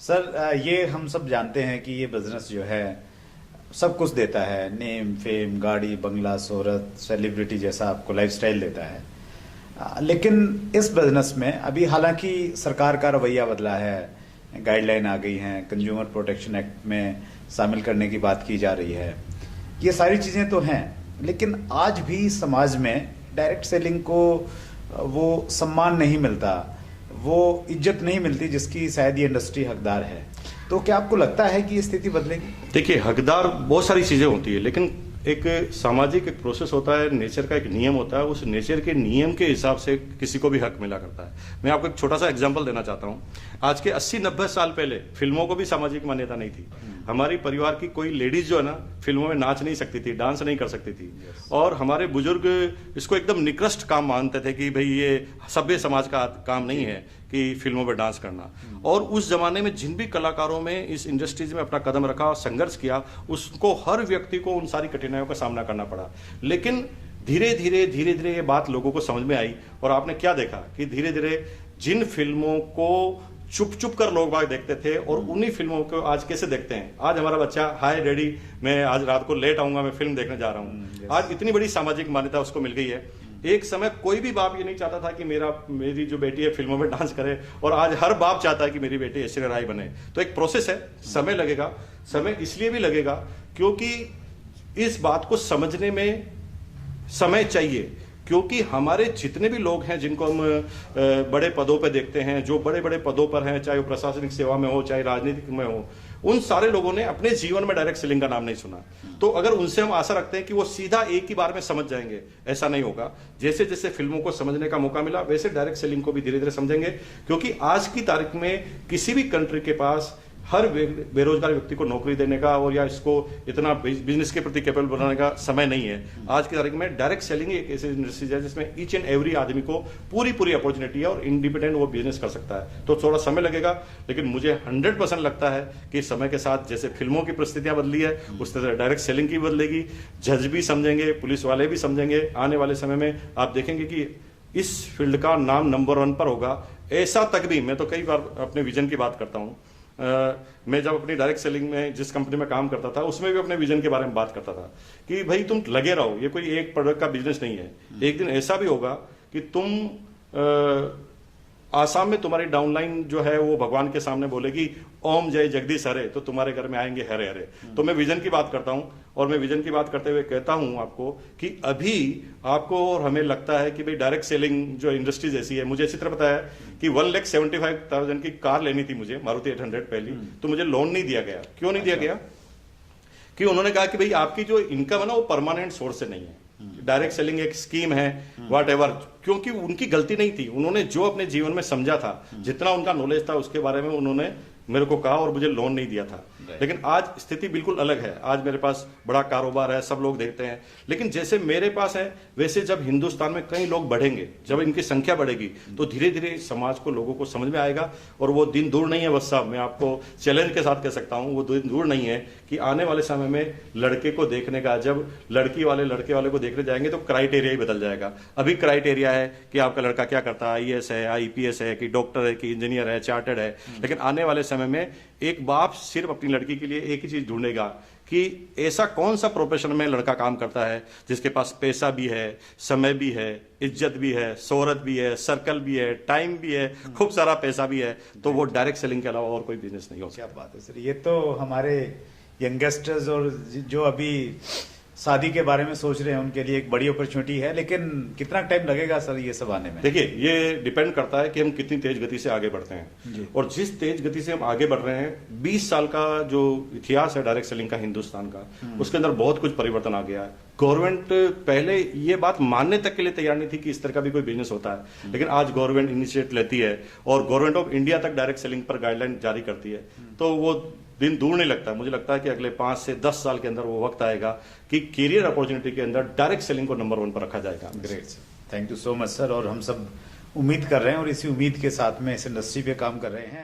Sir ये हम सब जानते हैं कि ये बिजनेस जो है सब कुछ देता है, नेम फेम, गाड़ी बंगला, शोहरत, सेलिब्रिटी जैसा आपको लाइफस्टाइल देता है। लेकिन इस बिजनेस में अभी हालांकि सरकार का रवैया बदला है, गाइडलाइन आ गई हैं, कंज्यूमर प्रोटेक्शन एक्ट में शामिल करने की बात की जा रही है, ये सारी चीज़ें तो हैं, लेकिन आज भी समाज में डायरेक्ट सेलिंग को वो सम्मान नहीं मिलता, वो इज्जत नहीं मिलती जिसकी शायद ये इंडस्ट्री हकदार है। तो क्या आपको लगता है कि ये स्थिति बदलेगी? देखिए, हकदार बहुत सारी चीजें होती है, लेकिन एक सामाजिक एक प्रोसेस होता है, नेचर का एक नियम होता है, उस नेचर के नियम के हिसाब से किसी को भी हक मिला करता है। मैं आपको एक छोटा सा एग्जांपल देना चाहता हूं। आज के 80-90 साल पहले फिल्मों को भी सामाजिक मान्यता नहीं थी। हमारी परिवार की कोई लेडीज जो है ना, फिल्मों में नाच नहीं सकती थी, डांस नहीं कर सकती थी, और हमारे बुजुर्ग इसको एकदम निकृष्ट काम मानते थे कि भाई ये सभ्य समाज का काम नहीं है कि फिल्मों में डांस करना। और उस जमाने में जिन भी कलाकारों में इस इंडस्ट्रीज में अपना कदम रखा, संघर्ष किया, उसको हर व्यक्ति को उन सारी कठिनाइयों का सामना करना पड़ा। लेकिन धीरे धीरे ये बात लोगों को समझ में आई, और आपने क्या देखा कि धीरे धीरे जिन फिल्मों को चुप चुप कर लोग बाग देखते थे और उन्हीं फिल्मों को आज कैसे देखते हैं। आज हमारा बच्चा, हाय डैडी मैं आज रात को लेट आऊंगा, मैं फिल्म देखने जा रहा हूं। आज इतनी बड़ी सामाजिक मान्यता उसको मिल गई है। एक समय कोई भी बाप ये नहीं चाहता था कि मेरी जो बेटी है फिल्मों में डांस करे, और आज हर बाप चाहता है कि मेरी बेटी ऐश्वर्या राय बने। तो एक प्रोसेस है, समय लगेगा। समय इसलिए भी लगेगा क्योंकि इस बात को समझने में समय चाहिए, क्योंकि हमारे जितने भी लोग हैं जिनको हम बड़े पदों पे देखते हैं, जो बड़े बड़े पदों पर हैं, चाहे वो प्रशासनिक सेवा में हो, चाहे राजनीतिक में हो, उन सारे लोगों ने अपने जीवन में डायरेक्ट सेलिंग का नाम नहीं सुना। तो अगर उनसे हम आशा रखते हैं कि वो सीधा एक ही बार में समझ जाएंगे, ऐसा नहीं होगा। जैसे जैसे फिल्मों को समझने का मौका मिला, वैसे डायरेक्ट सेलिंग को भी धीरे धीरे समझेंगे, क्योंकि आज की तारीख में किसी भी कंट्री के पास हर बेरोजगार व्यक्ति को नौकरी देने का और या इसको इतना बिजनेस के प्रति कैपेबल बनाने का समय नहीं है। आज की तारीख में डायरेक्ट सेलिंग एक ऐसी इंडस्ट्री है जिसमें ईच एंड एवरी आदमी को पूरी अपॉर्चुनिटी है और इंडिपेंडेंट वो बिजनेस कर सकता है। तो थोड़ा समय लगेगा, लेकिन मुझे 100% लगता है कि समय के साथ जैसे फिल्मों की परिस्थितियां बदली है, उस तरह डायरेक्ट सेलिंग की बदलेगी। जज भी समझेंगे, पुलिस वाले भी समझेंगे। आने वाले समय में आप देखेंगे कि इस फील्ड का नाम नंबर 1 पर होगा। ऐसा तक भी, मैं तो कई बार अपने विजन की बात करता हूं। मैं जब अपनी डायरेक्ट सेलिंग में जिस कंपनी में काम करता था, उसमें भी अपने विजन के बारे में बात करता था कि भाई तुम लगे रहो, ये कोई एक प्रोडक्ट का बिजनेस नहीं है। एक दिन ऐसा भी होगा कि तुम आसाम में तुम्हारी डाउनलाइन जो है वो भगवान के सामने बोलेगी ओम जय जगदीश हरे, तो तुम्हारे घर में आएंगे हरे हरे। तो मैं विजन की बात करता हूं, और मैं विजन की बात करते हुए कहता हूं आपको कि अभी आपको और हमें लगता है कि भाई डायरेक्ट सेलिंग जो इंडस्ट्रीज ऐसी है। मुझे अच्छी तरह पता है कि 1,75,000 की कार लेनी थी मुझे, मारुति 800 पहली, तो मुझे लोन नहीं दिया गया। क्यों नहीं दिया गया? कि उन्होंने कहा कि भाई आपकी जो इनकम है ना वो परमानेंट सोर्स से नहीं है, डायरेक्ट सेलिंग एक स्कीम है, वॉट एवर। क्योंकि उनकी गलती नहीं थी, उन्होंने जो अपने जीवन में समझा था, जितना उनका नॉलेज था उसके बारे में उन्होंने मेरे को कहा, और मुझे लोन नहीं दिया था। लेकिन आज स्थिति बिल्कुल अलग है। आज मेरे पास बड़ा कारोबार है, सब लोग देखते हैं। लेकिन जैसे मेरे पास है, वैसे जब हिंदुस्तान में कई लोग बढ़ेंगे, जब इनकी संख्या बढ़ेगी, तो धीरे धीरे समाज को, लोगों को समझ में आएगा। और वो दिन दूर नहीं है बस साहब, मैं आपको चैलेंज के साथ कह सकता हूं, वो दिन दूर नहीं है कि आने वाले समय में लड़के को देखने का, जब लड़के वाले को देखने जाएंगे तो क्राइटेरिया ही बदल जाएगा। अभी क्राइटेरिया है कि आपका लड़का क्या करता है, IAS है, IPS है, कि डॉक्टर है, कि इंजीनियर है, चार्टर्ड है। लेकिन आने वाले समय में एक बाप सिर्फ अपनी लड़की के लिए एक ही चीज ढूंढेगा कि ऐसा कौन सा प्रोफेशन में लड़का काम करता है जिसके पास पैसा भी है, समय भी है, इज्जत भी है, शोहरत भी है, सर्कल भी है, टाइम भी है, खूब सारा पैसा भी है। तो वो डायरेक्ट सेलिंग के अलावा और कोई बिजनेस नहीं हो सकता। क्या बात है सर, ये तो हमारे यंगस्टर्स और जो अभी शादी के बारे में सोच रहे हैं उनके लिए एक बड़ी अपॉर्चुनिटी है। लेकिन कितना टाइम लगेगा सर ये सब आने में? देखिए, ये डिपेंड करता है कि हम कितनी तेज गति से आगे बढ़ते हैं। और जिस तेज गति से हम आगे बढ़ रहे हैं, 20 साल का जो इतिहास है डायरेक्ट सेलिंग का हिंदुस्तान का, उसके अंदर बहुत कुछ परिवर्तन आ गया है। गवर्नमेंट पहले ये बात मानने तक के लिए तैयार नहीं थी कि इस तरह का भी कोई बिजनेस होता है, लेकिन आज गवर्नमेंट इनिशिएटिव लेती है और गवर्नमेंट ऑफ इंडिया तक डायरेक्ट सेलिंग पर गाइडलाइन जारी करती है। तो वो दिन दूर नहीं लगता। मुझे लगता है कि अगले 5 से 10 साल के अंदर वो वक्त आएगा कि कैरियर अपॉर्चुनिटी के अंदर डायरेक्ट सेलिंग को नंबर 1 पर रखा जाएगा। Great sir, thank you so much sir. और हम सब उम्मीद कर रहे हैं और इसी उम्मीद के साथ में इस इंडस्ट्री पे काम कर रहे हैं।